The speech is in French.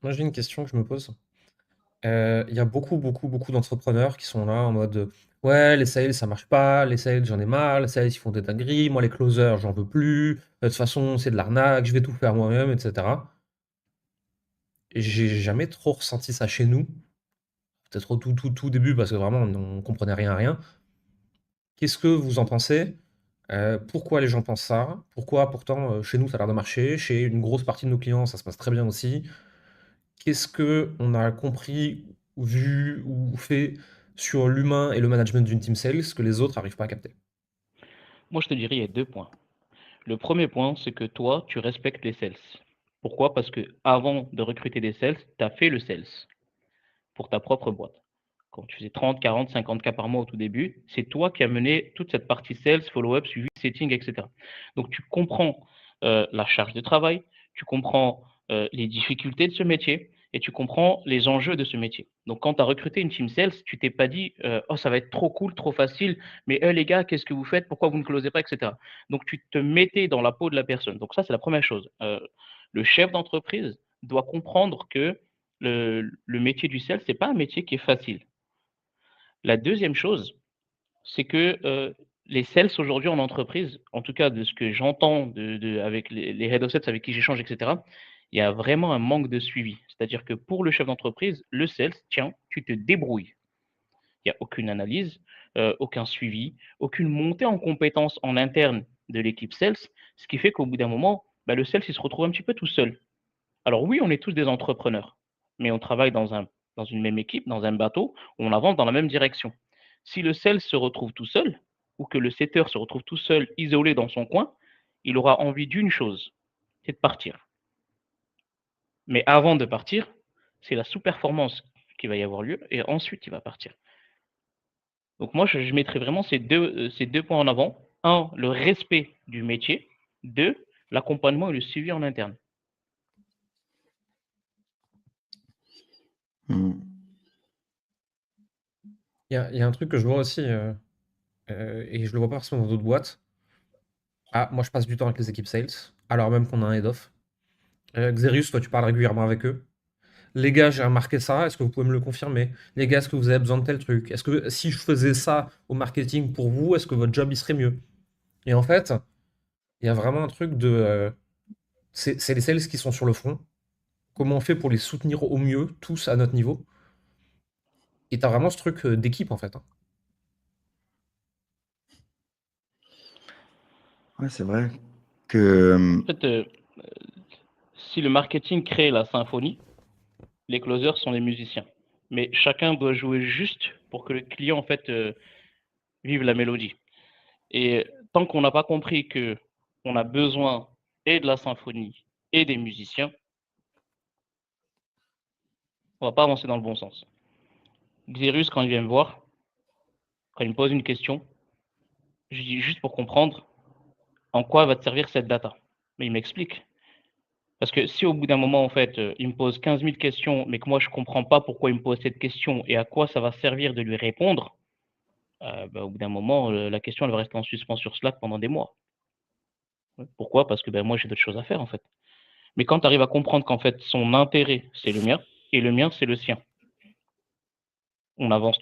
Moi, j'ai une question que je me pose. Il y a beaucoup, beaucoup, beaucoup d'entrepreneurs qui sont là en mode, «Ouais, les sales, ça marche pas. Les sales, j'en ai marre. Les sales, ils font des dingueries. Moi, les closers, j'en veux plus. De toute façon, c'est de l'arnaque. Je vais tout faire moi-même» et cetera. Et j'ai jamais trop ressenti ça chez nous. Peut-être au tout début parce que vraiment on comprenait rien à rien. Qu'est-ce que vous en pensez? Pourquoi les gens pensent ça? Pourquoi pourtant, chez nous, ça a l'air de marcher, chez une grosse partie de nos clients, ça se passe très bien aussi? Qu'est-ce qu'on a compris, ou vu ou fait sur l'humain et le management d'une team sales que les autres n'arrivent pas à capter? Moi, je te dirais, il y a 2 points. Le premier point, c'est que toi, tu respectes les sales. Pourquoi? Parce que avant de recruter des sales, tu as fait le sales pour ta propre boîte. Quand tu faisais 30, 40, 50 cas par mois au tout début, c'est toi qui as mené toute cette partie sales, follow-up, suivi, setting, et cetera. Donc tu comprends, la charge de travail, tu comprends, les difficultés de ce métier et tu comprends les enjeux de ce métier. Donc quand tu as recruté une team sales, tu t'es pas dit, «Oh ça va être trop cool, trop facile, mais, les gars, qu'est-ce que vous faites? Pourquoi vous ne closez pas?» et cetera. Donc tu te mettais dans la peau de la personne. Donc ça, c'est la première chose. Le chef d'entreprise doit comprendre que le métier du sales, c'est pas un métier qui est facile. La deuxième chose, c'est que, les sales aujourd'hui en entreprise, en tout cas de ce que j'entends de avec les head of sales avec qui j'échange et cetera, il y a vraiment un manque de suivi. C'est-à-dire que pour le chef d'entreprise, le sales, tiens, tu te débrouilles. Il y a aucune analyse, aucun suivi, aucune montée en compétences en interne de l'équipe sales, ce qui fait qu'au bout d'un moment, bah, le sales, il se retrouve un petit peu tout seul. Alors oui, on est tous des entrepreneurs, mais on travaille dans une même équipe, dans un bateau, où on avance dans la même direction. Si le sales se retrouve tout seul, ou que le setter se retrouve tout seul, isolé dans son coin, il aura envie d'une chose, c'est de partir. Mais avant de partir, c'est la sous-performance qui va y avoir lieu, et ensuite il va partir. Donc moi, je mettrais vraiment ces deux points en avant. Un, le respect du métier. Deux, l'accompagnement et le suivi en interne. Mmh. Il y a un truc que je vois aussi, et je le vois pas forcément dans d'autres boîtes. Ah, moi je passe du temps avec les équipes sales, alors même qu'on a un head off. Xerius, toi tu parles régulièrement avec eux. Les gars, j'ai remarqué ça, est-ce que vous pouvez me le confirmer? Les gars, est-ce que vous avez besoin de tel truc? Est-ce que si je faisais ça au marketing pour vous, est-ce que votre job il serait mieux? Et en fait, il y a vraiment un truc de, c'est les sales qui sont sur le front. Comment on fait pour les soutenir au mieux, tous à notre niveau? Et t'as vraiment ce truc d'équipe en fait, hein. Ouais, c'est vrai que, En fait, si le marketing crée la symphonie, les closers sont les musiciens. Mais chacun doit jouer juste pour que le client, en fait, vive la mélodie. Et tant qu'on n'a pas compris que on a besoin et de la symphonie et des musiciens, on va pas avancer dans le bon sens. Xerus, quand il vient me voir, quand il me pose une question, je lui dis juste pour comprendre en quoi va te servir cette data. Mais il m'explique. Parce que si au bout d'un moment, en fait, il me pose 15 000 questions, mais que moi je comprends pas pourquoi il me pose cette question et à quoi ça va servir de lui répondre, bah, au bout d'un moment, la question elle va rester en suspens sur Slack pendant des mois. Pourquoi? Parce que, ben, moi j'ai d'autres choses à faire, en fait. Mais quand tu arrives à comprendre qu'en fait son intérêt, c'est le mien et le mien, c'est le sien, on avance tous